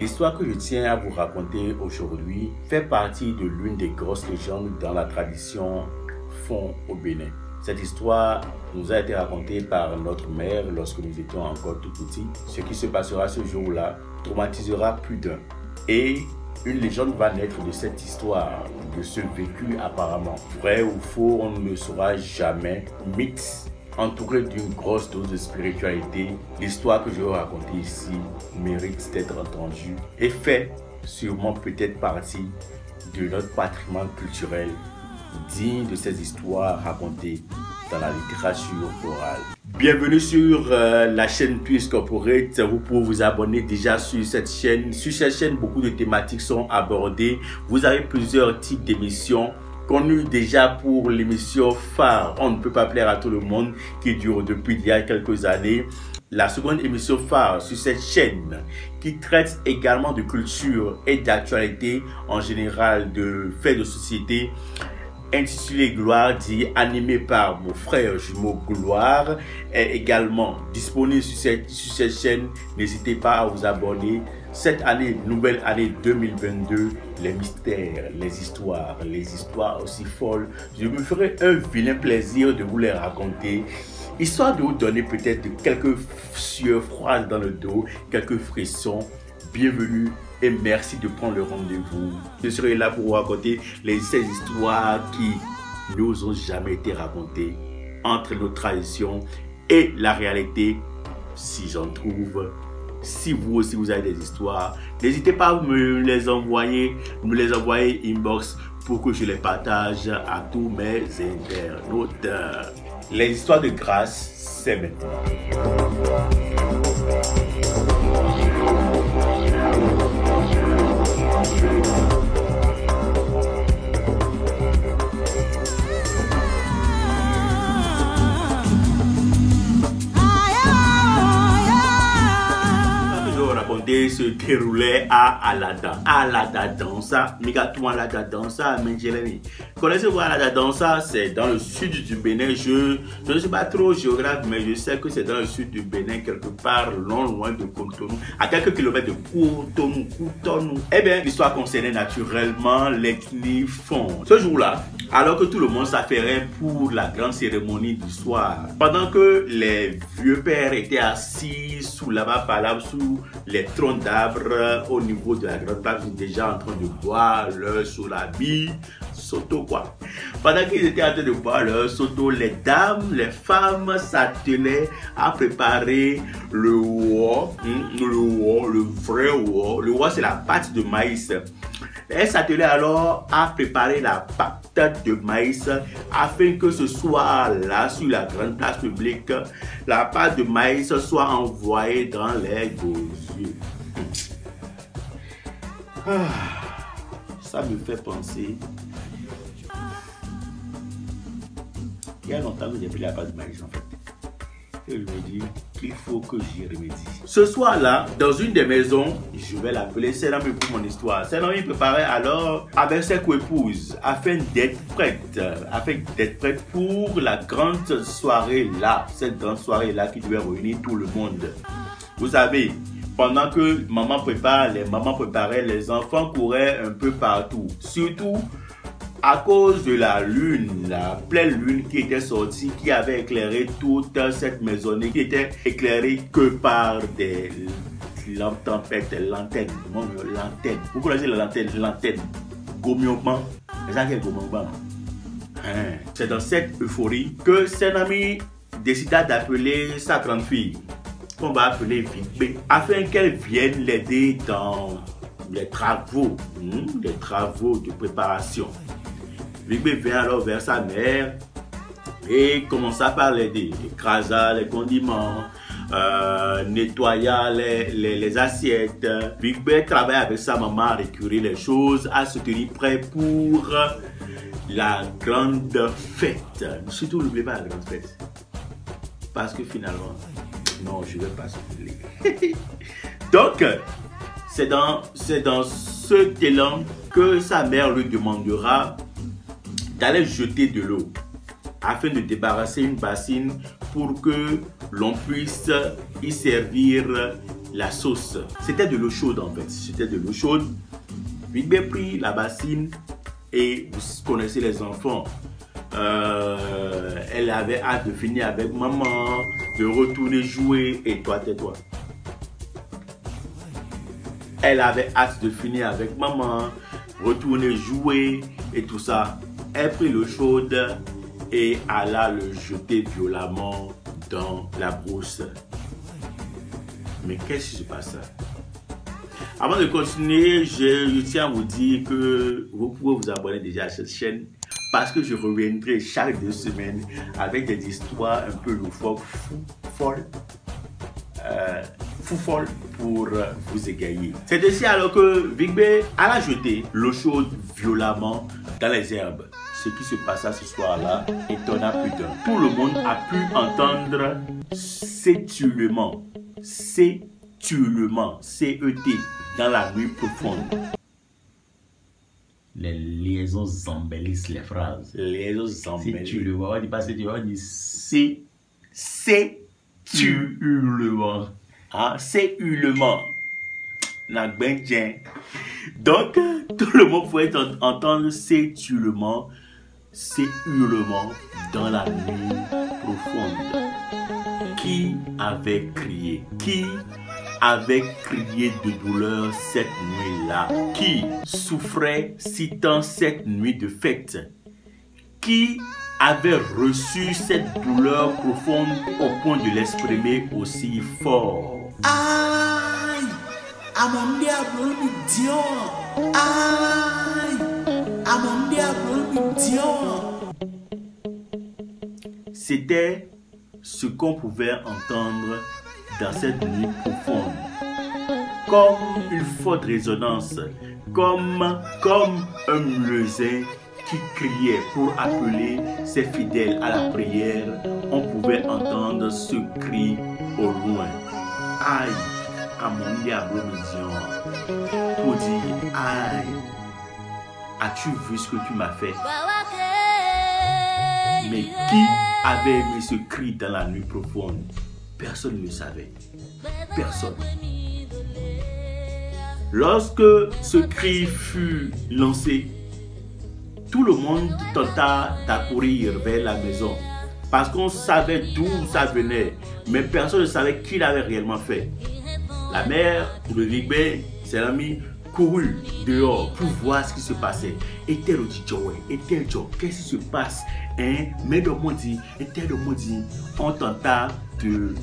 L'histoire que je tiens à vous raconter aujourd'hui fait partie de l'une des grosses légendes dans la tradition Fon au Bénin. Cette histoire nous a été racontée par notre mère lorsque nous étions encore tout petits. Ce qui se passera ce jour-là traumatisera plus d'un. Et une légende va naître de cette histoire, de ce vécu apparemment. Vrai ou faux, on ne le saura jamais. Mythe, entouré d'une grosse dose de spiritualité, l'histoire que je vais raconter ici mérite d'être entendue et fait sûrement peut-être partie de notre patrimoine culturel, digne de ces histoires racontées dans la littérature orale. Bienvenue sur la chaîne Twist Corporate. Vous pouvez vous abonner déjà sur cette chaîne. Sur cette chaîne, beaucoup de thématiques sont abordées. Vous avez plusieurs types d'émissions connues déjà pour l'émission phare On ne peut pas plaire à tout le monde qui dure depuis il y a quelques années. La seconde émission phare sur cette chaîne qui traite également de culture et d'actualité en général, de faits de société, intitulé Gloire dit, animé par mon frère jumeau Gloire, est également disponible sur cette chaîne. N'hésitez pas à vous abonner. Cette année, nouvelle année 2022, les mystères, les histoires aussi folles, je me ferai un vilain plaisir de vous les raconter, histoire de vous donner peut-être quelques sueurs froides dans le dos, quelques frissons. Bienvenue et merci de prendre le rendez-vous. Je serai là pour vous raconter ces histoires qui nous ont jamais été racontées, entre nos traditions et la réalité, si j'en trouve. Si vous aussi vous avez des histoires, n'hésitez pas à me les envoyer inbox pour que je les partage à tous mes internautes. Les histoires de grâce, c'est maintenant. Se déroulait à Alada. Alada Dansa, Migatou Alada Dansa, Menjelemi. Connaissez-vous Alada Dansa? C'est dans le sud du Bénin. Je ne suis pas trop géographe, mais je sais que c'est dans le sud du Bénin, quelque part loin de Cotonou, à quelques kilomètres de Cotonou. Eh bien, l'histoire concernait naturellement l'ethnie Fon. Ce jour-là, alors que tout le monde s'affairait pour la grande cérémonie du soir, pendant que les vieux pères étaient assis sous sous les troncs d'arbres au niveau de la grande place, déjà en train de boire leur soulabi soto quoi. Pendant qu'ils étaient en train de boire leur soto, les dames, les femmes s'attelaient à préparer le vrai wo. Le wo, c'est la pâte de maïs. Elles s'attelaient alors à préparer la pâte de maïs afin que ce soir-là, sur la grande place publique, la pâte de maïs soit envoyée dans les gosiers. Ça me fait penser. Il y a longtemps que j'ai pris la pâte de maïs en fait. Et je me dis qu'il faut que j'y remédie. Ce soir-là, dans une des maisons, je vais l'appeler Senami pour mon histoire. Senami préparait alors avec ses co-épouses afin d'être prête pour la grande soirée-là. Cette grande soirée-là qui devait réunir tout le monde. Vous savez, pendant que maman préparait, les enfants couraient un peu partout. Surtout à cause de la lune, la pleine lune qui était sortie, qui avait éclairé toute cette maisonnée, qui était éclairée que par des lampes tempêtes, lanternes. Vous connaissez la lanterne, gomiopman. C'est dans cette euphorie que Senami décida d'appeler sa grande fille, qu'on va appeler Vigbe, afin qu'elle vienne l'aider dans les travaux de préparation. Vigbe vient alors vers sa mère et commença par l'aider. Écrasa les condiments, nettoya les assiettes. Vigbe travaille avec sa maman à récurer les choses, à se tenir prêt pour la grande fête. Surtout n'oubliez pas la grande fête. Parce que finalement, non, je ne vais pas spoiler. Donc, c'est dans cet élan que sa mère lui demandera d'aller jeter de l'eau afin de débarrasser une bassine pour que l'on puisse y servir la sauce. C'était de l'eau chaude en fait. C'était de l'eau chaude. Big prit la bassine et vous connaissez les enfants. Elle avait hâte de finir avec maman, de retourner jouer et toi tais-toi. Elle avait hâte de finir avec maman, retourner jouer et tout ça. Elle prit l'eau chaude et alla le jeter violemment dans la brousse. Mais qu'est-ce qui se passe? Avant de continuer, je tiens à vous dire que vous pouvez vous abonner déjà à cette chaîne parce que je reviendrai chaque 2 semaines avec des histoires un peu loufoques, folles pour vous égayer. C'est ainsi alors que Big B alla jeter l'eau chaude violemment dans les herbes. Ce qui se passa ce soir-là étonna plus d'un. Tout le monde a pu entendre s'étulement, C-E-T, dans la nuit profonde. Les liaisons embellissent les phrases. Les liaisons embellissent. Si tu le vois, on dit pas si tu vois, on dit c'est-tu-le-ment. Ah, c'est hurlement. Donc, tout le monde pouvait entendre ces hurlements dans la nuit profonde. Qui avait crié? Qui avait crié de douleur cette nuit-là? Qui souffrait si tant cette nuit de fête? Qui avait reçu cette douleur profonde au point de l'exprimer aussi fort? Aïe! À mon diable, le dion! Aïe! À mon diable, le dion! C'était ce qu'on pouvait entendre dans cette nuit profonde. Comme une forte résonance, comme un muezzin qui criait pour appeler ses fidèles à la prière, on pouvait entendre ce cri au loin. Aïe, à mon diable pour dire aïe, as-tu vu ce que tu m'as fait? Mais qui avait aimé ce cri dans la nuit profonde? Personne ne le savait. Personne. Lorsque ce cri fut lancé, tout le monde tenta d'accourir vers la maison parce qu'on savait d'où ça venait, mais personne ne savait qui l'avait réellement fait. La mère de Big B, ses amis, courut dehors pour voir ce qui se passait. Était le Joe, était Joe, qu'est-ce qui se passe? Mais de moi dit, on tenta de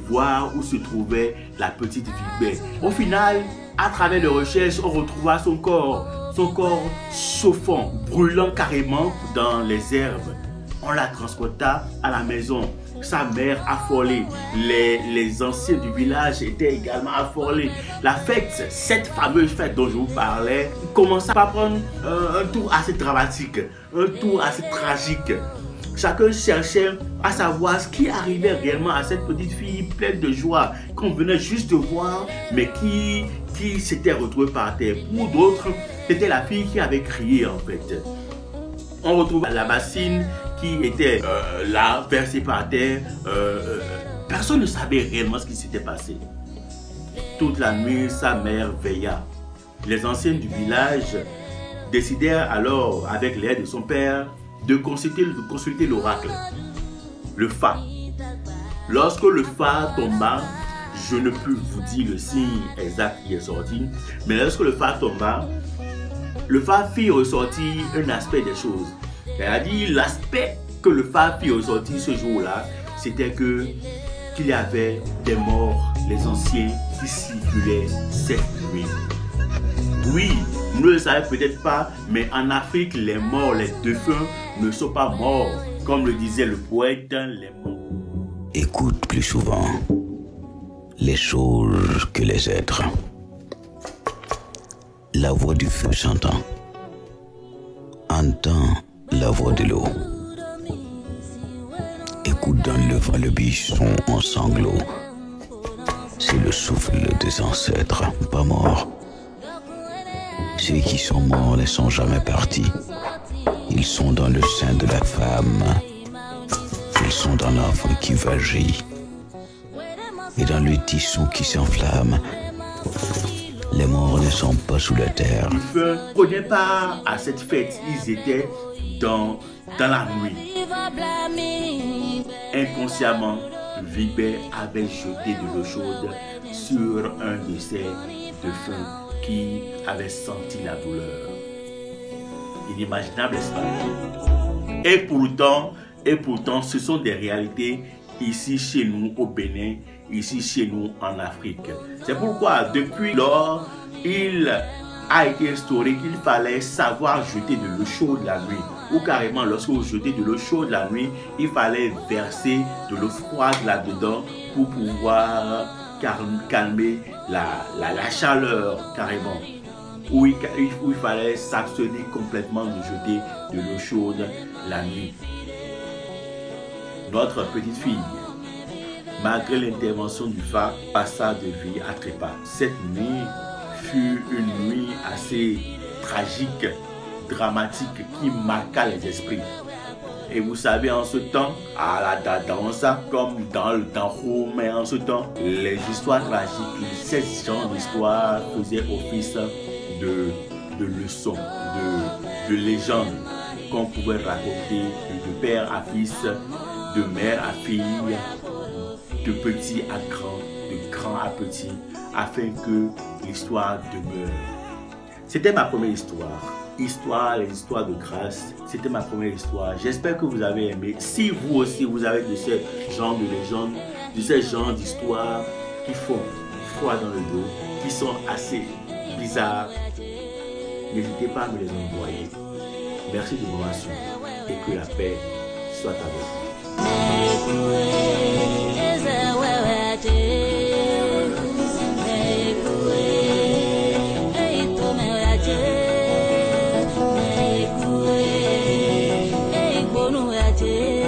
voir où se trouvait la petite Big B. Au final, à travers les recherches, on retrouva son corps chauffant, brûlant carrément dans les herbes. On la transporta à la maison. Sa mère affolée, les anciens du village étaient également affolés. La fête, cette fameuse fête dont je vous parlais, commença à prendre un tour assez dramatique, un tour assez tragique. Chacun cherchait à savoir ce qui arrivait réellement à cette petite fille pleine de joie qu'on venait juste de voir, mais qui s'était retrouvée par terre. Pour d'autres, c'était la fille qui avait crié en fait. On retrouve la bassine qui était là, versée par terre. Personne ne savait réellement ce qui s'était passé. Toute la nuit, sa mère veilla. Les anciens du village décidèrent alors, avec l'aide de son père, de consulter l'oracle, le Fa. Lorsque le Fa tomba, je ne peux vous dire le signe exact qui est sorti, mais lorsque le Fa tomba, le Fa fit ressortir un aspect des choses. Elle a dit l'aspect que le Fa fit ressortir ce jour-là, c'était qu'il y avait des morts, les anciens, qui circulaient cette nuit. Oui, vous ne le savez peut-être pas, mais en Afrique, les morts, les défunts ne sont pas morts. Comme le disait le poète, les morts. Écoute plus souvent les choses que les êtres. La voix du feu s'entend. Entends la voix de l'eau. Écoute dans le vent le buisson en sanglots. C'est le souffle des ancêtres, pas morts. Ceux qui sont morts ne sont jamais partis. Ils sont dans le sein de la femme. Ils sont dans l'enfant qui vagit. et dans le tisson qui s'enflamme. Les morts ne sont pas sous la terre. Le feu prenait part à cette fête. Ils étaient dans la nuit. Inconsciemment, Vibert avait jeté de l'eau chaude sur un de ces défunts qui avait senti la douleur. Inimaginable, n'est-ce pas? Et pourtant, ce sont des réalités ici chez nous au Bénin, ici chez nous en Afrique. C'est pourquoi depuis lors, il a été instauré qu'il fallait savoir jeter de l'eau chaude la nuit. Ou carrément, lorsque vous jetez de l'eau chaude la nuit, il fallait verser de l'eau froide là-dedans pour pouvoir calmer la chaleur carrément. Où il fallait s'abstenir complètement de jeter de l'eau chaude la nuit. Notre petite fille, malgré l'intervention du phare, passa de vie à trépas. Cette nuit fut une nuit assez tragique, dramatique, qui marqua les esprits. Et vous savez, en ce temps, dans ça, comme dans Romain, en ce temps, les histoires tragiques, ces genres d'histoires faisaient office de leçons, de légendes qu'on pouvait raconter de père à fils, de mère à fille, de petit à grand, de grand à petit, afin que l'histoire demeure. C'était ma première histoire. Les histoires de grâce, c'était ma première histoire. J'espère que vous avez aimé. Si vous aussi, vous avez de ces genres de légendes, de ces genres d'histoires qui font froid dans le dos, qui sont assez bizarres, n'hésitez pas à me les envoyer. Merci de m'avoir suivi et que la paix soit avec vous. Yeah.